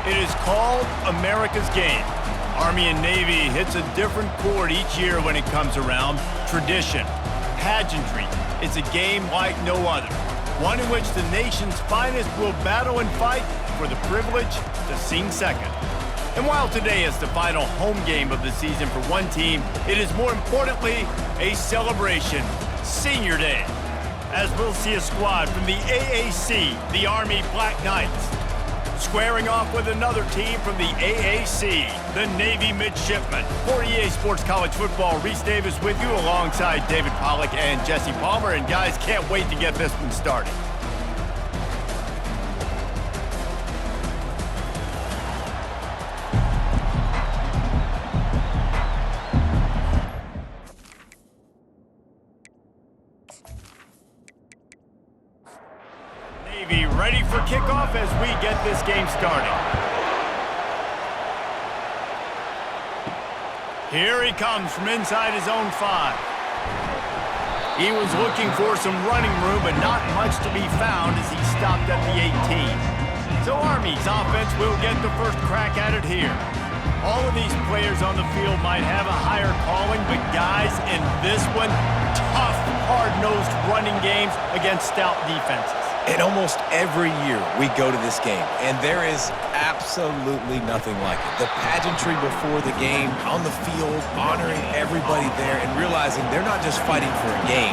It is called America's Game. Army and Navy hits a different chord each year when it comes around. Tradition, pageantry. It's a game like no other. One in which the nation's finest will battle and fight for the privilege to sing second. And while today is the final home game of the season for one team, it is more importantly a celebration, Senior Day, as we'll see a squad from the AAC, the Army Black Knights, squaring off with another team from the AAC, the Navy Midshipmen. For EA Sports College Football, Reese Davis with you alongside David Pollack and Jesse Palmer. And guys, can't wait to get this one started. Navy ready for kickoff as we get this game started. Here he comes from inside his own 5. He was looking for some running room, but not much to be found as he stopped at the 18. So Army's offense will get the first crack at it here. All of these players on the field might have a higher calling, but guys, in this one, tough, hard-nosed running games against stout defenses. And almost every year we go to this game, and there is absolutely nothing like it. The pageantry before the game, on the field, honoring everybody there, and realizing they're not just fighting for a game,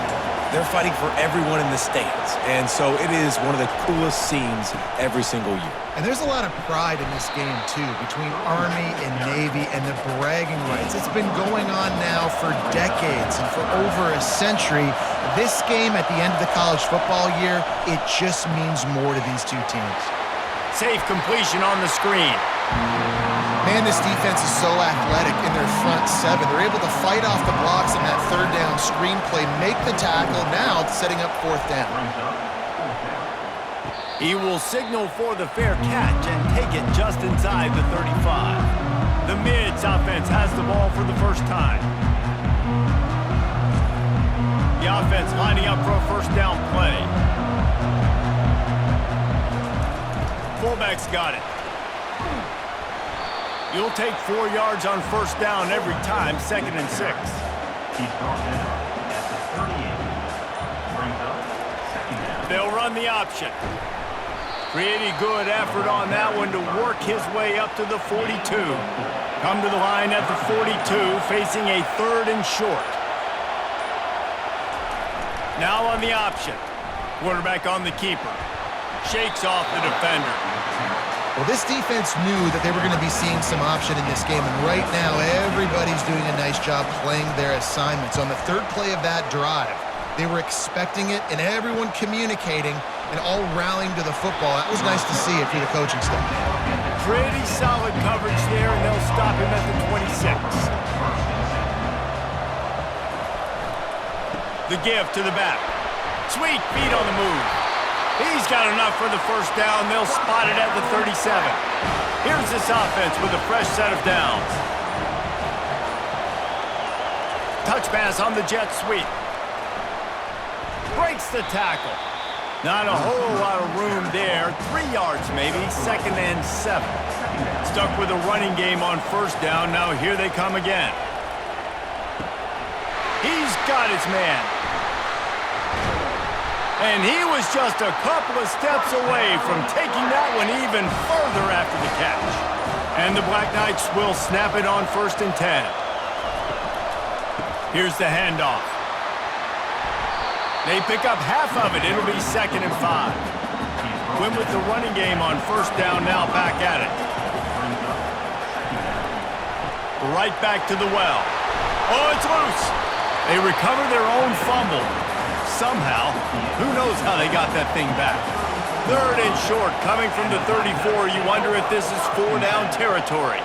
they're fighting for everyone in the stands. And so it is one of the coolest scenes every single year. And there's a lot of pride in this game, too, between Army and Navy and the bragging rights. It's been going on now for decades and for over a century. This game at the end of the college football year, it just means more to these two teams. Safe completion on the screen. Man, this defense is so athletic in their front 7. They're able to fight off the blocks in that third down screen play, make the tackle, now setting up 4th down. He will signal for the fair catch and take it just inside the 35. The Mids offense has the ball for the first time. The offense lining up for a first down play. Fullback's got it. You'll take 4 yards on first down every time, 2nd and 6. They'll run the option. Pretty good effort on that one to work his way up to the 42. Come to the line at the 42, facing a 3rd and short. Now on the option. Quarterback on the keeper. Shakes off the defender. Well, this defense knew that they were going to be seeing some option in this game, and right now everybody's doing a nice job playing their assignments. On the 3rd play of that drive, they were expecting it, and everyone communicating and all rallying to the football. That was nice to see it for the coaching staff. Pretty solid coverage there, and they'll stop him at the 26. The give to the back. Sweet feet on the move. He's got enough for the first down. They'll spot it at the 37. Here's this offense with a fresh set of downs. Touch pass on the jet sweep. Breaks the tackle. Not a whole lot of room there. 3 yards maybe, 2nd and 7. Stuck with a running game on first down. Now here they come again. He's got his man. And he was just a couple of steps away from taking that one even further after the catch. And the Black Knights will snap it on 1st and 10. Here's the handoff. They pick up half of it. It'll be 2nd and 5. Win with the running game on first down, now back at it. Right back to the well. Oh, it's loose. They recover their own fumble. Somehow, who knows how they got that thing back. 3rd and short, coming from the 34. You wonder if this is 4-down territory.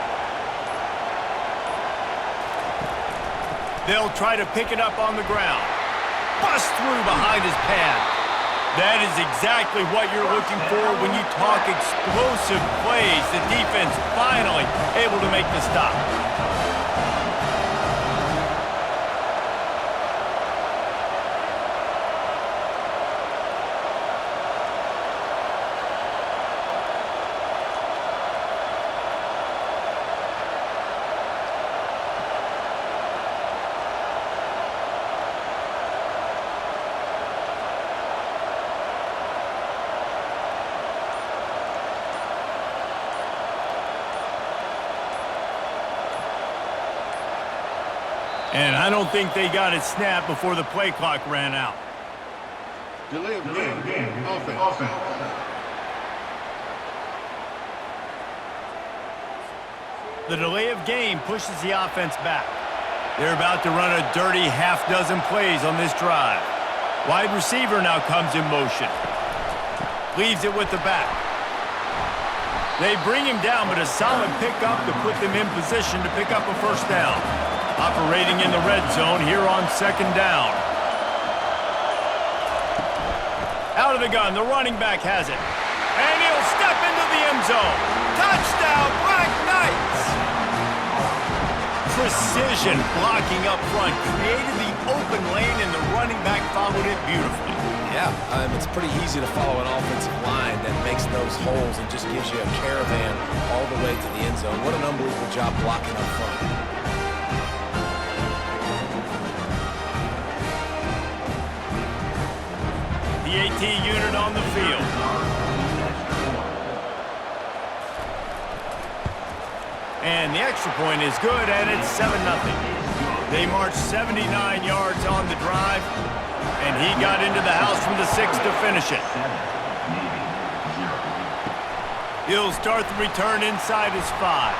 They'll try to pick it up on the ground. Bust through behind his pad. That is exactly what you're looking for when you talk explosive plays. The defense finally able to make the stop. And I don't think they got it snapped before the play clock ran out. Delay of game. Offense. The delay of game pushes the offense back. They're about to run a dirty half-dozen plays on this drive. Wide receiver now comes in motion. Leaves it with the back. They bring him down, but a solid pickup to put them in position to pick up a first down. Operating in the red zone here on second down. Out of the gun, the running back has it. And he'll step into the end zone. Touchdown, Black Knights! Precision blocking up front created the open lane, and the running back followed it beautifully. Yeah, it's pretty easy to follow an offensive line that makes those holes and just gives you a caravan all the way to the end zone. What an unbelievable job blocking up front. The AT unit on the field. And the extra point is good, and it's 7-0. They marched 79 yards on the drive, and he got into the house from the 6 to finish it. He'll start the return inside his 5.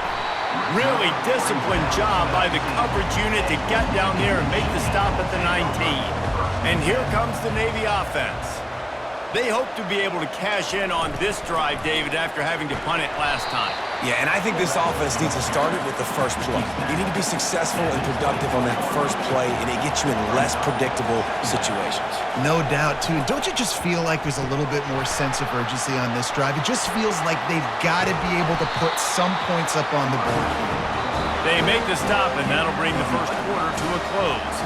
Really disciplined job by the coverage unit to get down there and make the stop at the 19. And here comes the Navy offense. They hope to be able to cash in on this drive, David, after having to punt it last time. Yeah, and I think this offense needs to start it with the first play. You need to be successful and productive on that first play, and it gets you in less predictable situations. No doubt, too. Don't you just feel like there's a little bit more sense of urgency on this drive? It just feels like they've got to be able to put some points up on the board here. They make the stop, and that'll bring the first quarter to a close.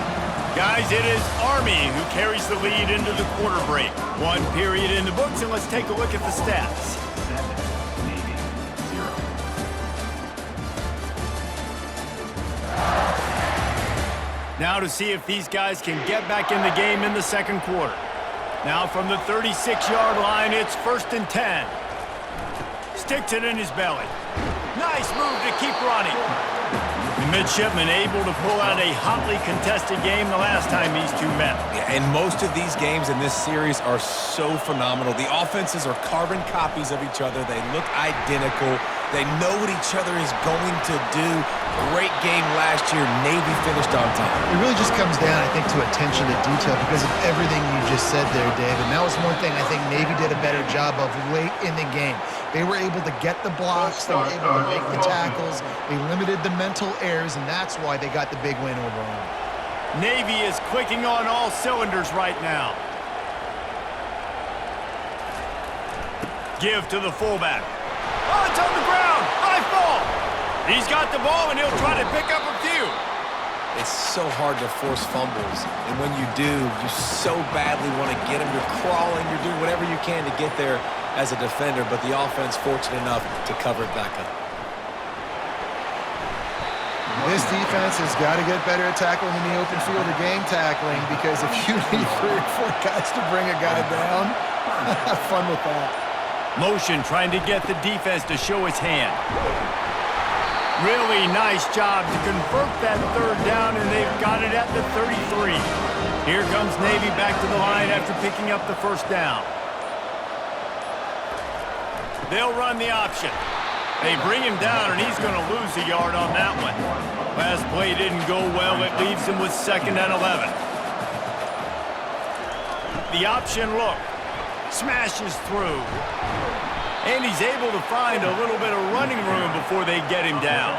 Guys, it is Army who carries the lead into the quarter break. 1 period in the books, and let's take a look at the stats. Now to see if these guys can get back in the game in the second quarter. Now from the 36-yard line, it's 1st and 10. Sticks it in his belly. Nice move to keep running. The midshipman able to pull out a hotly contested game the last time these two met. Yeah, and most of these games in this series are so phenomenal. The offenses are carbon copies of each other. They look identical. They know what each other is going to do. Great game last year. Navy finished on top. It really just comes down, I think, to attention to detail because of everything you just said there, Dave. And that was one thing I think Navy did a better job of late in the game. They were able to get the blocks. They were able to make the tackles. They limited the mental errors, and that's why they got the big win overall. Navy is clicking on all cylinders right now. Give to the fullback. Oh, it's on the ground. High ball. He's got the ball, and he'll try to pick up a few. It's so hard to force fumbles, and when you do, you so badly want to get them. You're crawling, you're doing whatever you can to get there as a defender, but the offense fortunate enough to cover it back up. This defense has got to get better at tackling in the open field or game tackling because if you need 3 or 4 guys to bring a guy down, have fun with that. Motion trying to get the defense to show its hand. Really nice job to convert that 3rd down, and they've got it at the 33. Here comes Navy back to the line after picking up the 1st down. They'll run the option. They bring him down, and he's going to lose a yard on that one. Last play didn't go well. It leaves him with 2nd and 11. The option look. Smashes through. And he's able to find a little bit of running room before they get him down.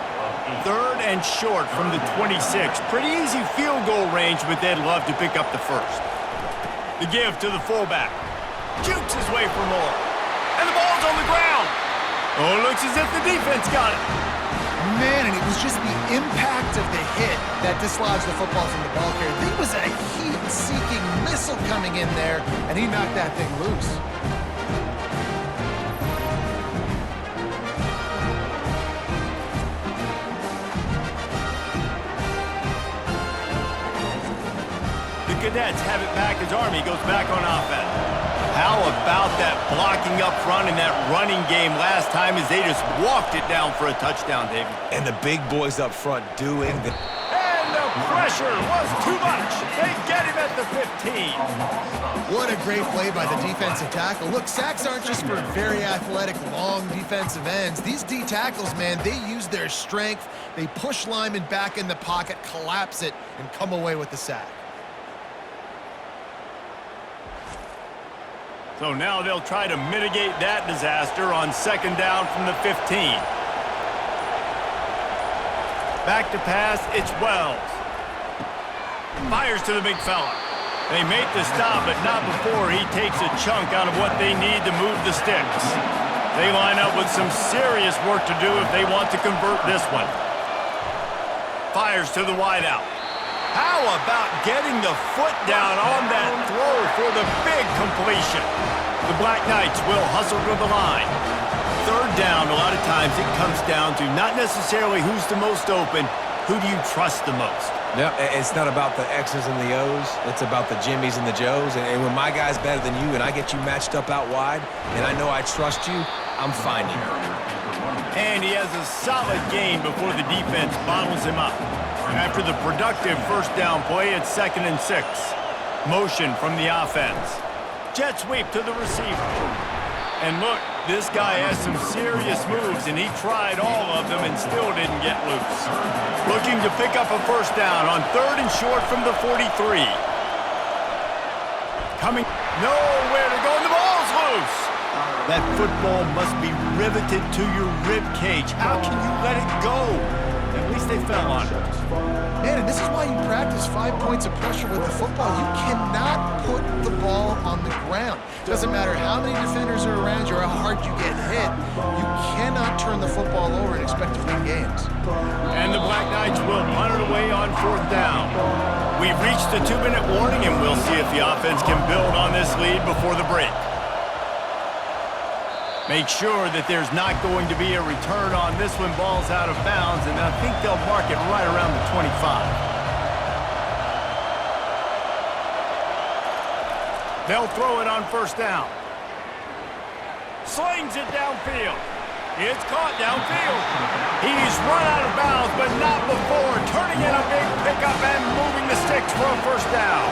3rd and short from the 26. Pretty easy field goal range, but they'd love to pick up the 1st. The give to the fullback. Jukes his way for more. And the ball's on the ground. Oh, it looks as if the defense got it. Man, and it was just the impact of the hit that dislodged the football from the ball carrier. There was a heat-seeking missile coming in there, and he knocked that thing loose. The Cadets have it back as Army goes back on offense. How about that blocking up front in that running game last time as they just walked it down for a touchdown, David? And the big boys up front doing the... And the pressure was too much. They get him at the 15. What a great play by the defensive tackle. Look, sacks aren't just for very athletic, long defensive ends. These D tackles, man, they use their strength. They push linemen back in the pocket, collapse it, and come away with the sack. So now they'll try to mitigate that disaster on second down from the 15. Back to pass, it's Wells. Fires to the big fella. They make the stop, but not before he takes a chunk out of what they need to move the sticks. They line up with some serious work to do if they want to convert this one. Fires to the wideout. How about getting the foot down on that throw for the big completion? The Black Knights will hustle to the line. Third down, a lot of times it comes down to not necessarily who's the most open, who do you trust the most? Yeah, it's not about the X's and the O's. It's about the Jimmys and the Joes. And when my guy's better than you and I get you matched up out wide and I know I trust you, I'm finding you. And he has a solid gain before the defense bottles him up. After the productive first down play, it's 2nd and 6. Motion from the offense. Jet sweep to the receiver. And look, this guy has some serious moves, and he tried all of them and still didn't get loose. Looking to pick up a first down on 3rd and short from the 43. Coming, nowhere to go, and the ball's loose. That football must be riveted to your rib cage. How can you let it go? At least they fell on it. Man, and this is why you practice 5 points of pressure with the football. You cannot put the ball on the ground. Doesn't matter how many defenders are around you or how hard you get hit. You cannot turn the football over and expect to win games. And the Black Knights will punt it away on 4th down. We've reached the 2-minute warning, and we'll see if the offense can build on this lead before the break. Make sure that there's not going to be a return on this when ball's out of bounds, and I think they'll mark it right around the 25. They'll throw it on 1st down. Slings it downfield. It's caught downfield. He's run out of bounds, but not before turning in a big pickup and moving the sticks for a 1st down.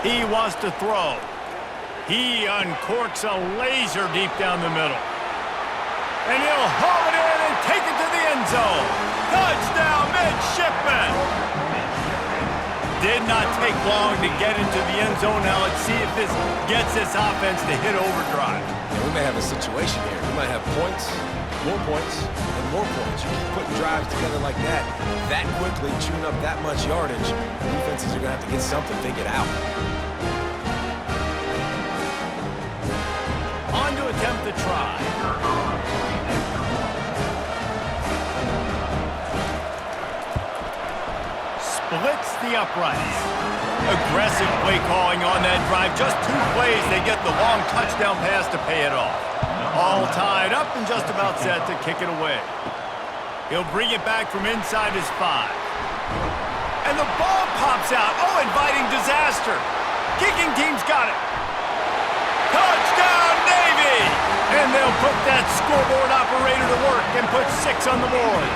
He wants to throw. He uncorks a laser deep down the middle. And he'll haul it in and take it to the end zone. Touchdown, midshipman! Did not take long to get into the end zone. Now let's see if this gets this offense to hit overdrive. Yeah, we may have a situation here. We might have points, and more points. You keep putting drives together like that quickly, chewing up that much yardage, defenses are going to have to get something figured out. On to attempt the try. Splits the uprights. Aggressive play calling on that drive. Just 2 plays, they get the long touchdown pass to pay it off. All tied up and just about set to kick it away. He'll bring it back from inside his 5. And the ball pops out. Oh, inviting disaster. Kicking team's got it. Touchdown, Navy! And they'll put that scoreboard operator to work and put 6 on the board.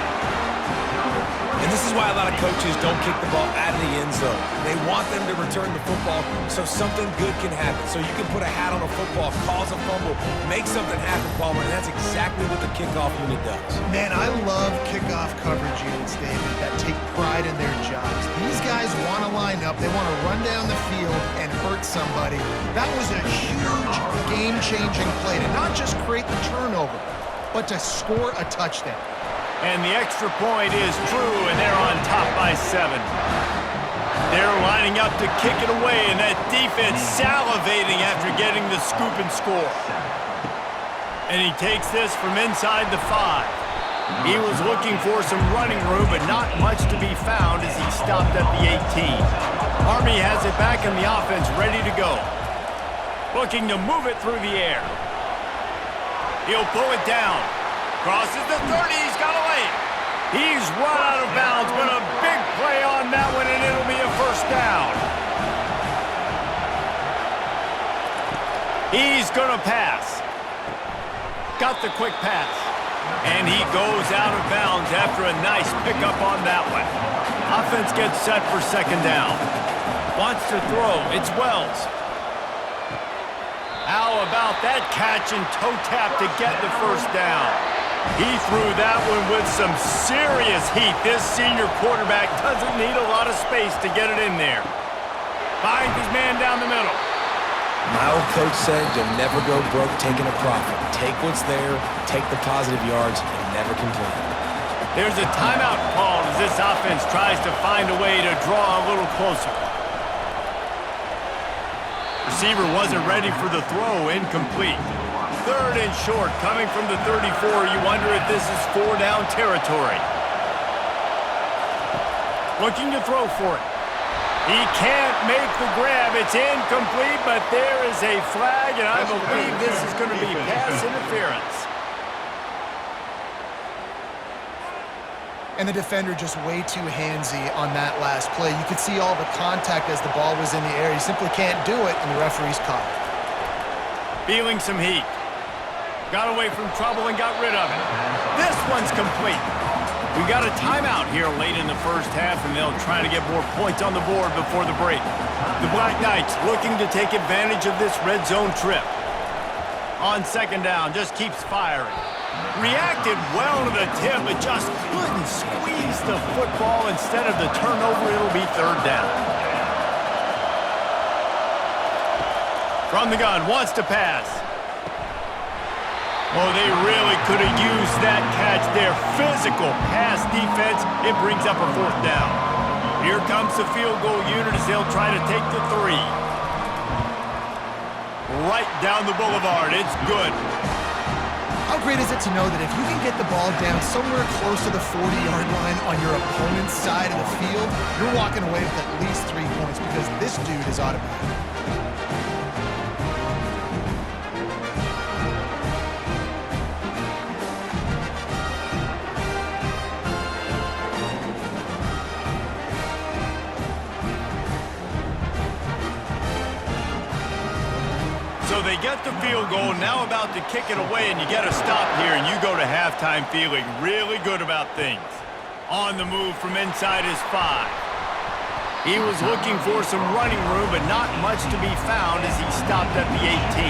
And this is why a lot of coaches don't kick the ball out of the end zone. They want them to return the football so something good can happen. So you can put a hat on a football, cause a fumble, make something happen, Palmer, and that's exactly what the kickoff unit does. Man, I love kickoff coverage units, David, that take pride in their jobs. These guys want to line up. They want to run down the field and hurt somebody. That was a huge game-changing play to not just create the turnover, but to score a touchdown. And the extra point is true, and they're on top by 7. They're lining up to kick it away, and that defense salivating after getting the scoop and score. And he takes this from inside the 5. He was looking for some running room, but not much to be found as he stopped at the 18. Army has it back in the offense, ready to go. Looking to move it through the air. He'll pull it down. Crosses the 30, he's got away. He's run out of bounds, but a big play on that one, and it'll be a 1st down. He's gonna pass. Got the quick pass. And he goes out of bounds after a nice pickup on that one. Offense gets set for second down. Wants to throw. It's Wells. How about that catch and toe tap to get the first down? He threw that one with some serious heat. This senior quarterback doesn't need a lot of space to get it in there. Finds his man down the middle. My old coach said you'll never go broke taking a profit. Take what's there, take the positive yards, and never complain. There's a timeout called as this offense tries to find a way to draw a little closer. Receiver wasn't ready for the throw, incomplete. Third and short, coming from the 34. You wonder if this is 4-down territory. Looking to throw for it. He can't make the grab. It's incomplete, but there is a flag, and I believe this is going to be pass interference. And the defender just way too handsy on that last play. You could see all the contact as the ball was in the air. He simply can't do it, and the referee's caught it. Feeling some heat. Got away from trouble and got rid of it. This one's complete. We got a timeout here late in the first half, and they'll try to get more points on the board before the break. The Black Knights looking to take advantage of this red zone trip. On second down, just keeps firing. Reacted well to the tip, but just couldn't squeeze the football. Instead of the turnover, it'll be third down. From the gun, wants to pass. Oh, they really could have used that catch there. Physical pass defense. It brings up a fourth down. Here comes the field goal unit as they'll try to take the 3. Right down the boulevard. It's good. How great is it to know that if you can get the ball down somewhere close to the 40-yard line on your opponent's side of the field, you're walking away with at least 3 points because this dude is automatic. So they get the field goal, now about to kick it away, and you get a stop here, and you go to halftime feeling really good about things. On the move from inside his 5. He was looking for some running room, but not much to be found as he stopped at the 18.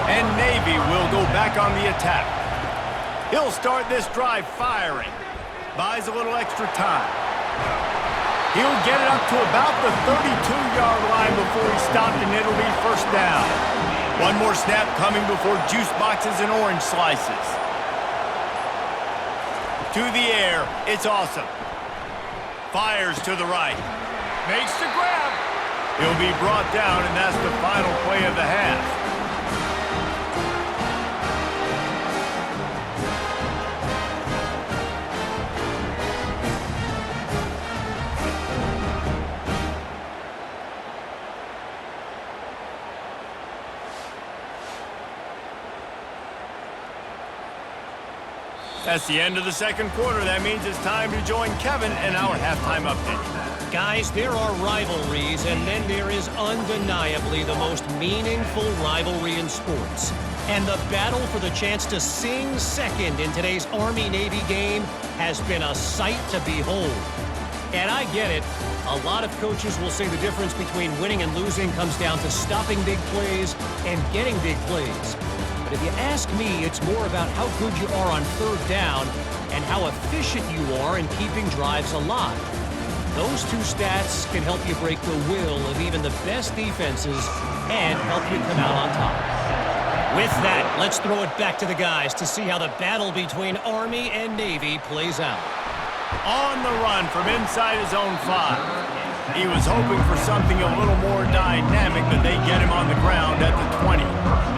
And Navy will go back on the attack. He'll start this drive firing. Buys a little extra time. He'll get it up to about the 32-yard line before he stopped, and it'll be first down. One more snap coming before juice boxes and orange slices. To the air, it's awesome. Fires to the right. Makes the grab. He'll be brought down, and that's the final play of the half. That's the end of the second quarter. That means it's time to join Kevin in our halftime update. Guys, there are rivalries, and then there is undeniably the most meaningful rivalry in sports. And the battle for the chance to sing second in today's Army-Navy game has been a sight to behold. And I get it. A lot of coaches will say the difference between winning and losing comes down to stopping big plays and getting big plays. But if you ask me, it's more about how good you are on third down and how efficient you are in keeping drives alive. Those two stats can help you break the will of even the best defenses and help you come out on top. With that, let's throw it back to the guys to see how the battle between Army and Navy plays out. On the run from inside his own 5. He was hoping for something a little more dynamic, but they get him on the ground at the 20.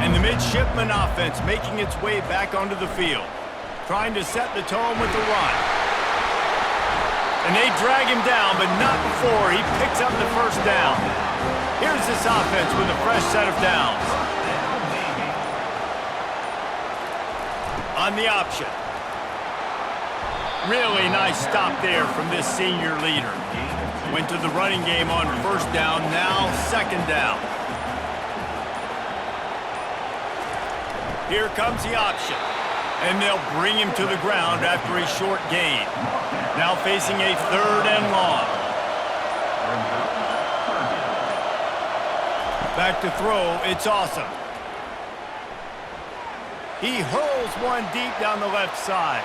And the midshipman offense making its way back onto the field, trying to set the tone with the run. And they drag him down, but not before he picks up the first down. Here's this offense with a fresh set of downs. On the option. Really nice stop there from this senior leader. Went to the running game on first down, now second down. Here comes the option. And they'll bring him to the ground after a short gain. Now facing a 3rd and long. Back to throw, it's Awesome. He hurls one deep down the left side.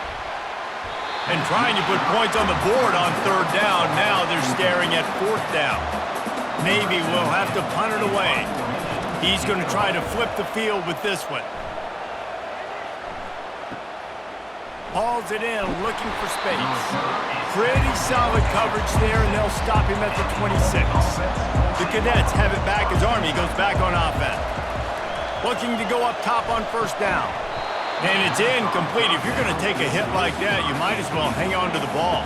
And trying to put points on the board on 3rd down. Now they're staring at 4th down. Navy will have to punt it away. He's going to try to flip the field with this one. Hauls it in, looking for space. Pretty solid coverage there, and they'll stop him at the 26. The Cadets have it back as Army goes back on offense. Looking to go up top on 1st down. And it's incomplete. If you're going to take a hit like that, you might as well hang on to the ball.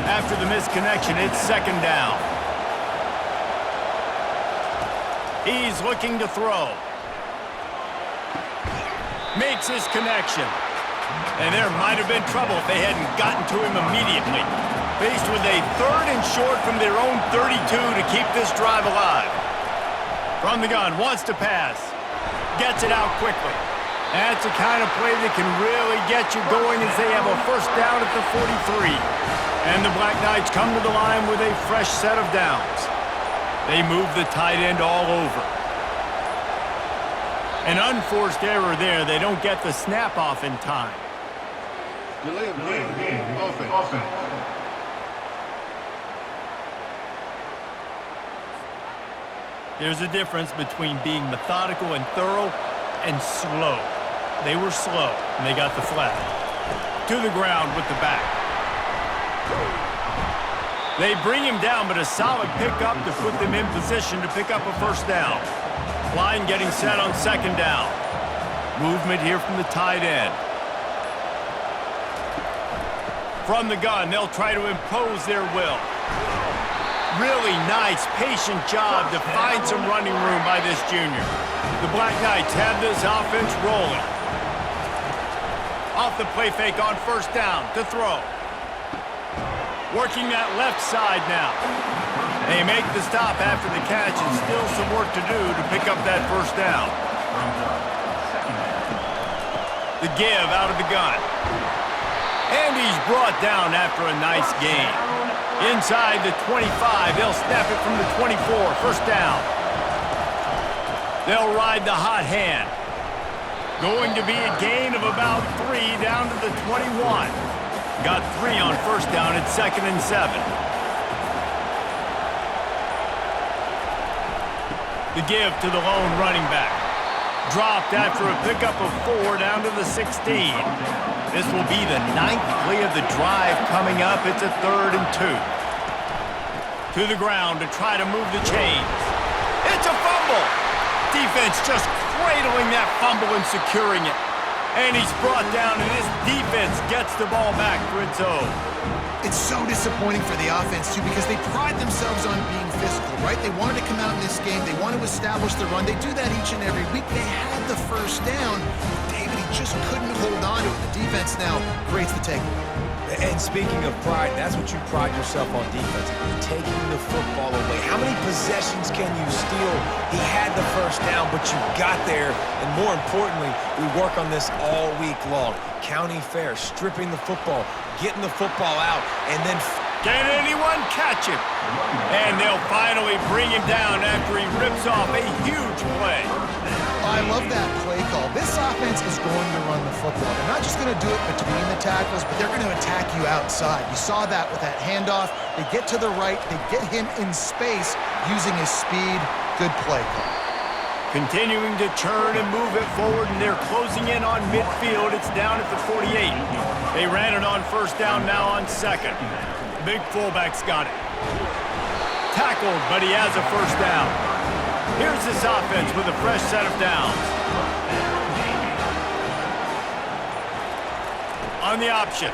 After the misconnection, it's 2nd down. He's looking to throw. Makes his connection. And there might have been trouble if they hadn't gotten to him immediately. Faced with a 3rd and short from their own 32 to keep this drive alive. From the gun, wants to pass. Gets it out quickly. That's the kind of play that can really get you going as they have a 1st down at the 43. And the Black Knights come to the line with a fresh set of downs. They move the tight end all over. An unforced error there. They don't get the snap off in time. Delay of game. Offense. There's a difference between being methodical and thorough and slow. They were slow, and they got the flag. To the ground with the back. They bring him down, but a solid pickup to put them in position to pick up a 1st down. Line getting set on 2nd down. Movement here from the tight end. From the gun, they'll try to impose their will. Really nice, patient job to find some running room by this junior. The Black Knights have this offense rolling. Off the play fake on 1st down to throw. Working that left side now. They make the stop after the catch and still some work to do to pick up that 1st down. The give out of the gun. And he's brought down after a nice gain. Inside the 25, they'll snap it from the 24, 1st down. They'll ride the hot hand. Going to be a gain of about 3 down to the 21. Got 3 on 1st down at 2nd and 7. The give to the lone running back. Dropped after a pickup of 4 down to the 16. This will be the 9th play of the drive coming up. It's a 3rd and 2. To the ground to try to move the chains. It's a fumble. Defense just cradling that fumble and securing it. And he's brought down, and this defense gets the ball back for its own. It's so disappointing for the offense, too, because they pride themselves on being physical, right? They wanted to come out in this game. They want to establish the run. They do that each and every week. They had the 1st down. David, he just couldn't hold on to it. The defense now creates the takeaway. And speaking of pride, that's what you pride yourself on defense, taking the football away. How many possessions can you steal? He had the 1st down, but you got there. And more importantly, we work on this all week long. County fair, stripping the football, getting the football out, and then... Can anyone catch him? And they'll finally bring him down after he rips off a huge play. I love that play call. This offense is going to run the football. They're not just going to do it between the tackles, but they're going to attack you outside. You saw that with that handoff. They get to the right. They get him in space using his speed. Good play call. Continuing to churn and move it forward, and they're closing in on midfield. It's down at the 48. They ran it on 1st down, now on 2nd. The big fullback's got it. Tackled, but he has a 1st down. Here's this offense with a fresh set of downs. On the option.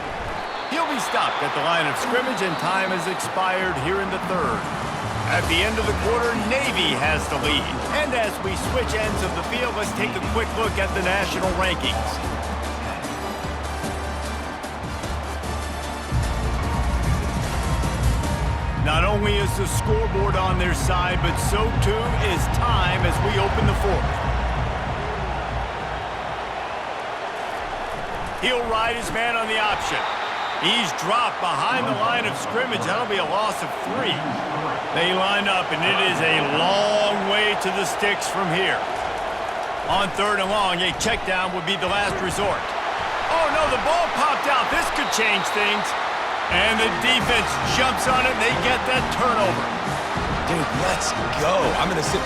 He'll be stopped at the line of scrimmage, and time has expired here in the 3rd. At the end of the quarter, Navy has the lead. And as we switch ends of the field, let's take a quick look at the national rankings. Not only is the scoreboard on their side, but so too is time as we open the 4th. He'll ride his man on the option. He's dropped behind the line of scrimmage. That'll be a loss of 3. They line up, and it is a long way to the sticks from here. On 3rd and long, a check down would be the last resort. Oh, no, the ball popped out. This could change things. And the defense jumps on it, and they get that turnover. Dude, let's go.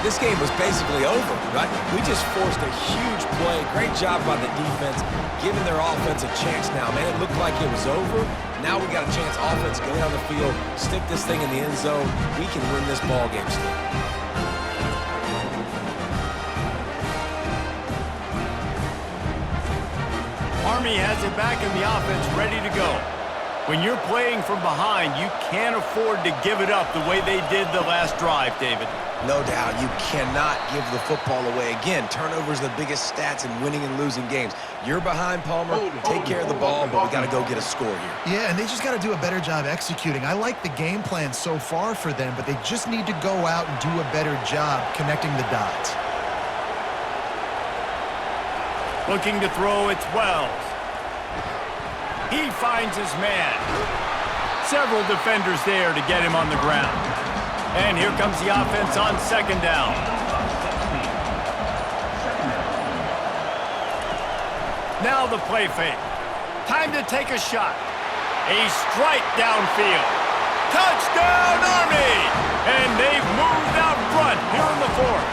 This game was basically over, right? We just forced a huge play. Great job by the defense, giving their offense a chance now. Man, it looked like it was over. Now we got a chance. Offense, go down the field, stick this thing in the end zone. We can win this ball game still. Army has it back in the offense, ready to go. When you're playing from behind, you can't afford to give it up the way they did the last drive, David. No doubt, you cannot give the football away. Again, turnovers are the biggest stats in winning and losing games. You're behind, Palmer. Take care of the ball, but we got to go get a score here. Yeah, and they just got to do a better job executing. I like the game plan so far for them, but they just need to go out and do a better job connecting the dots. Looking to throw, it's Wells. He finds his man. Several defenders there to get him on the ground. And here comes the offense on 2nd down. Now the play fake. Time to take a shot. A strike downfield. Touchdown, Army! And they've moved out front here in the 4th.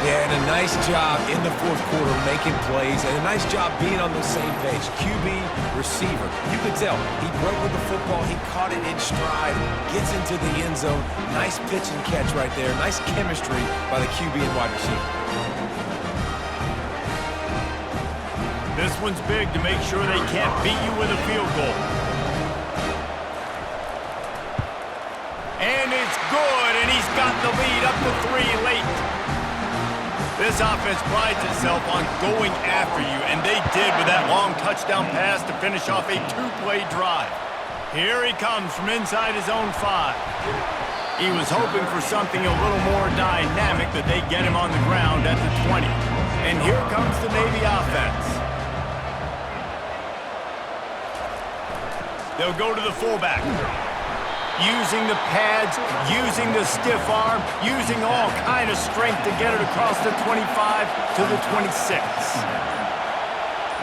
Yeah, and a nice job in the 4th quarter making plays, and a nice job being on the same page. QB, receiver. You could tell he broke with the football. He caught it in stride, gets into the end zone. Nice pitch and catch right there. Nice chemistry by the QB and wide receiver. This one's big to make sure they can't beat you with a field goal. And it's good, and he's got the lead up to 3 late. This offense prides itself on going after you, and they did with that long touchdown pass to finish off a 2-play drive. Here he comes from inside his own 5. He was hoping for something a little more dynamic, but they get him on the ground at the 20. And here comes the Navy offense. They'll go to the fullback. Using the pads, using the stiff arm, using all kind of strength to get it across the 25 to the 26.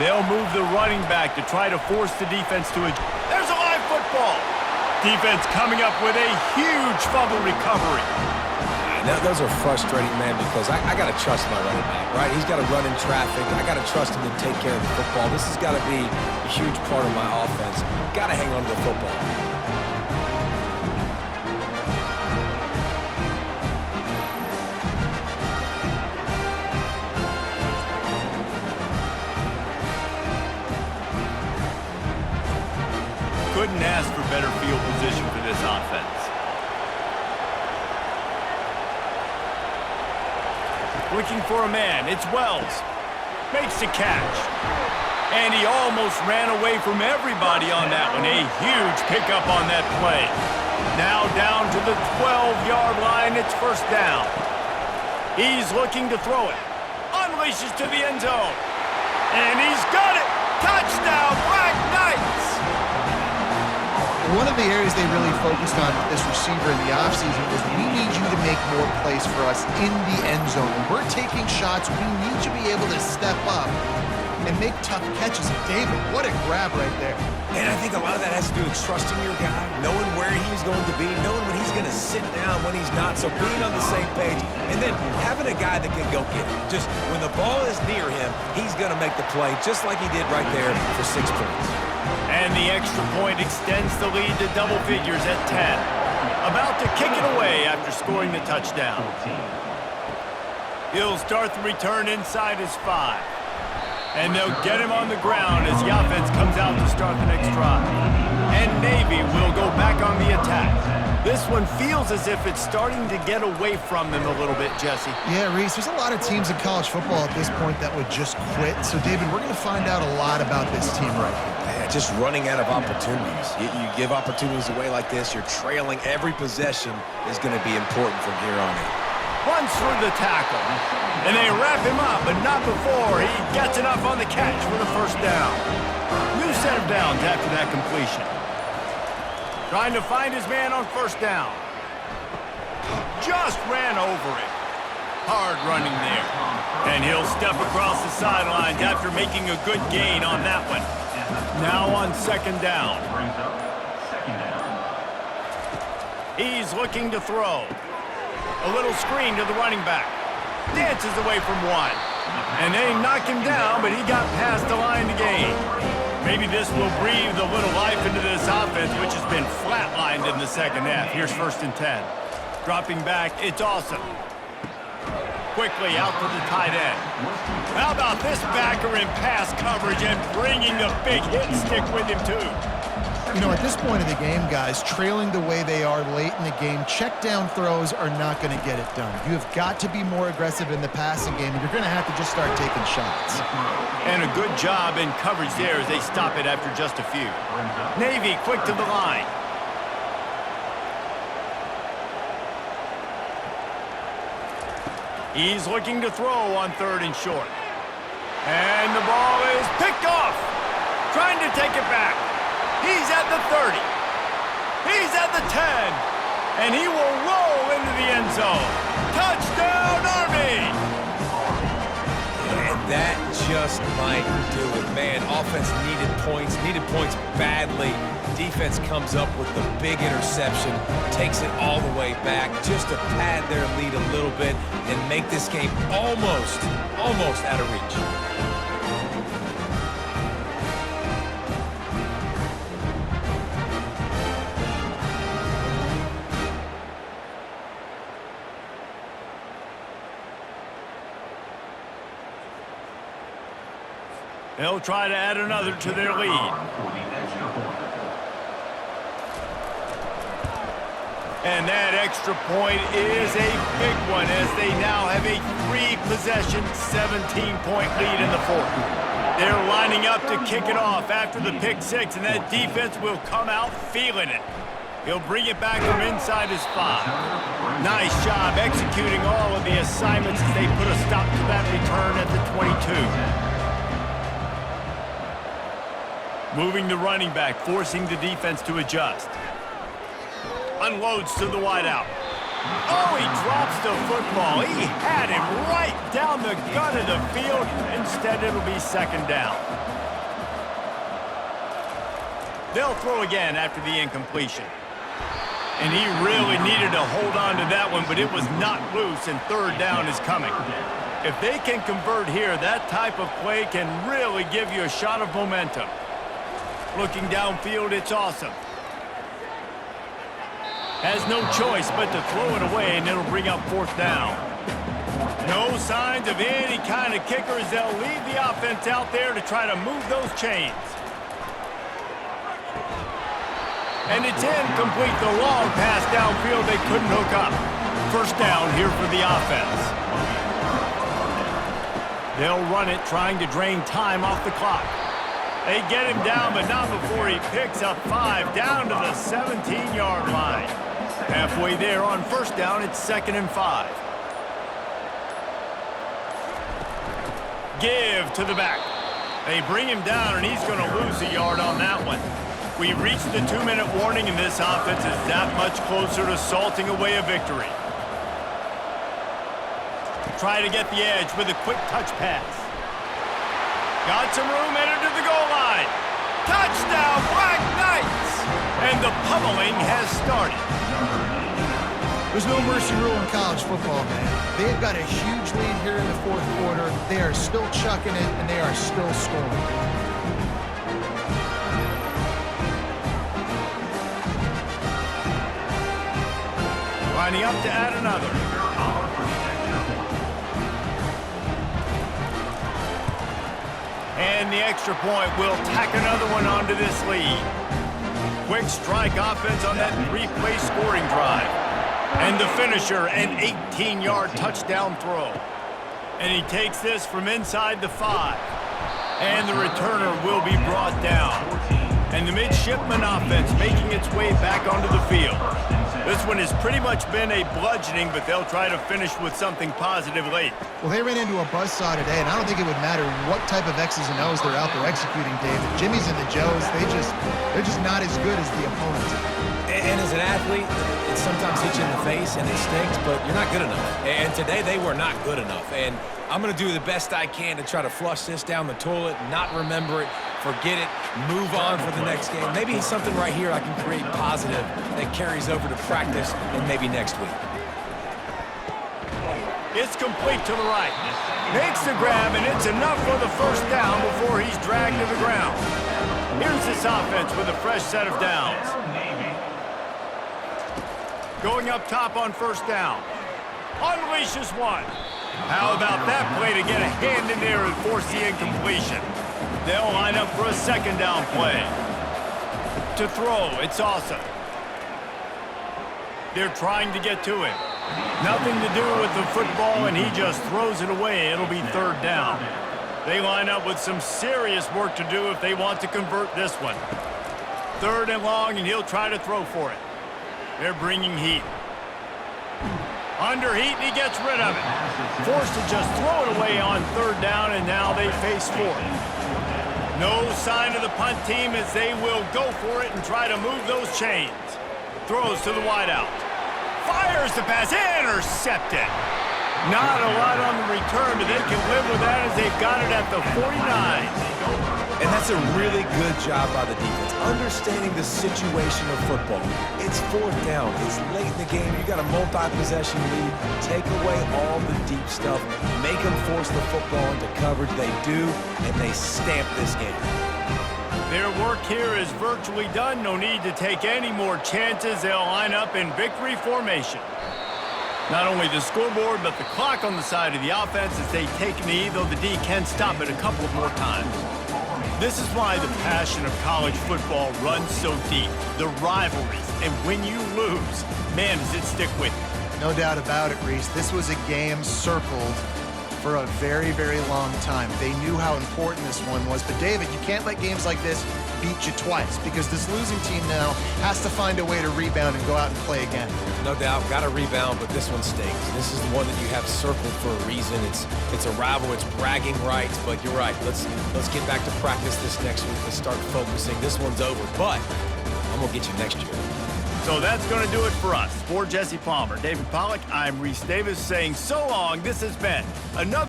They'll move the running back to try to force the defense to a... There's a live football! Defense coming up with a huge fumble recovery. Those are frustrating, man, because I got to trust my running back, right? He's got to run in traffic. I got to trust him to take care of the football. This has got to be a huge part of my offense. Got to hang on to the football. Couldn't ask for better field position for this offense. Looking for a man, it's Wells. Makes the catch. And he almost ran away from everybody on that one. A huge pickup on that play. Now down to the 12-yard line, it's 1st down. He's looking to throw it. Unleashes to the end zone. And he's got it! Touchdown, Black Knights! One of the areas they really focused on with this receiver in the offseason was we need you to make more plays for us in the end zone. When we're taking shots, we need you to be able to step up and make tough catches. And David, what a grab right there. And I think a lot of that has to do with trusting your guy, knowing where he's going to be, knowing when he's going to sit down, when he's not. So being on the same page, and then having a guy that can go get it. Just when the ball is near him, he's going to make the play, just like he did right there for 6 points. And the extra point extends the lead to double figures at 10. About to kick it away after scoring the touchdown. He'll start the return inside his 5. And they'll get him on the ground as the offense comes out to start the next drive. And Navy will go back on the attack. This one feels as if it's starting to get away from them a little bit, Jesse. Yeah, Reese, there's a lot of teams in college football at this point that would just quit. So, David, we're going to find out a lot about this team right here. Yeah, just running out of opportunities. You give opportunities away like this, you're trailing every possession is going to be important from here on in. runs through the tackle. And they wrap him up, but not before he gets enough on the catch for the first down. New set of downs after that completion. Trying to find his man on first down. Just ran over it. Hard running there. And he'll step across the sidelines after making a good gain on that one. Now on second down. He's looking to throw. A little screen to the running back. Dances away from one. And they knock him down, but he got past the line to gain. Maybe this will breathe a little life into this offense, which has been flatlined in the second half. Here's 1st and 10. Dropping back, it's awesome. Quickly out to the tight end. How about this backer in pass coverage and bringing the big hit stick with him, too? You know, at this point of the game, guys, trailing the way they are late in the game, check down throws are not going to get it done. You have got to be more aggressive in the passing game, and you're going to have to just start taking shots. And a good job in coverage there as they stop it after just a few. Navy quick to the line. He's looking to throw on 3rd and short. And the ball is picked off. Trying to take it back. He's at the 30. He's at the 10. And he will roll into the end zone. Touchdown, Army! And that just might do it, man. Offense needed points badly. Defense comes up with the big interception, takes it all the way back just to pad their lead a little bit and make this game almost out of reach. They'll try to add another to their lead. And that extra point is a big one as they now have a 3-possession, 17-point lead in the 4th. They're lining up to kick it off after the pick 6, and that defense will come out feeling it. He'll bring it back from inside his 5. Nice job executing all of the assignments as they put a stop to that return at the 22. Moving the running back, forcing the defense to adjust. Unloads to the wideout. Oh, he drops the football. He had him right down the gut of the field. Instead, it'll be 2nd down. They'll throw again after the incompletion. And he really needed to hold on to that one, but it was not loose, and 3rd down is coming. If they can convert here, that type of play can really give you a shot of momentum. Looking downfield, it's awesome. Has no choice but to throw it away, and it'll bring up 4th down. No signs of any kind of kickers. They'll leave the offense out there to try to move those chains. And it's incomplete. The long pass downfield, they couldn't hook up. 1st down here for the offense. They'll run it, trying to drain time off the clock. They get him down, but not before he picks up 5 down to the 17-yard line. Halfway there on 1st down, it's 2nd and 5. Give to the back. They bring him down, and he's going to lose a yard on that one. We've reached the 2-minute warning, and this offense is that much closer to salting away a victory. Try to get the edge with a quick touch pass. Got some room, headed to the goal line. Touchdown, Black Knights! And the pummeling has started. There's no mercy rule in college football, man. They've got a huge lead here in the 4th quarter. They are still chucking it, and they are still scoring. Lining up to add another. And the extra point will tack another one onto this lead. Quick strike offense on that 3-play scoring drive. And the finisher, an 18-yard touchdown throw. And he takes this from inside the 5. And the returner will be brought down. And the midshipman offense making its way back onto the field. This one has pretty much been a bludgeoning, but they'll try to finish with something positive late. Well, they ran into a buzzsaw today, and I don't think it would matter what type of X's and O's they're out there executing, David. Jimmy's and the Joes, they're just not as good as the opponent. And as an athlete, it sometimes hits you in the face and it stinks, but you're not good enough. And today they were not good enough. And I'm going to do the best I can to try to flush this down the toilet, not remember it, forget it, move on for the next game. Maybe something right here I can create positive that carries over to practice and maybe next week. It's complete to the right. Makes the grab, and it's enough for the first down before he's dragged to the ground. Here's this offense with a fresh set of downs. Going up top on first down. Unleashes one. How about that play to get a hand in there and force the incompletion? They'll line up for a second down play. To throw, it's awesome. They're trying to get to him. Nothing to do with the football, and he just throws it away. It'll be third down. They line up with some serious work to do if they want to convert this one. Third and long, and he'll try to throw for it. They're bringing heat. Under heat, and he gets rid of it. Forced to just throw it away on third down, and now they face fourth. No sign of the punt team as they will go for it and try to move those chains. Throws to the wideout. Fires the pass, intercepted. Not a lot on the return, but they can live with that as they've got it at the 49. And that's a really good job by the defense, understanding the situation of football. It's fourth down. It's late in the game. You got a multi-possession lead. Take away all the deep stuff. Make them force the football into coverage. They do, and they stamp this game. Their work here is virtually done. No need to take any more chances. They'll line up in victory formation. Not only the scoreboard, but the clock on the side of the offense as they take a knee, though the D can stop it a couple of more times. This is why the passion of college football runs so deep. The rivalries, and when you lose, man, does it stick with you. No doubt about it, Reese. This was a game circled for a very, very long time. They knew how important this one was. But, David, you can't let games like this beat you twice because this losing team now has to find a way to rebound and go out and play again. No doubt, got to rebound, but this one stinks. This is the one that you have circled for a reason. It's a rival, it's bragging rights, but you're right. Let's get back to practice this next week. Let's start focusing. This one's over, but I'm going to get you next year. So that's going to do it for us. For Jesse Palmer, David Pollack, I'm Reese Davis saying so long. This has been another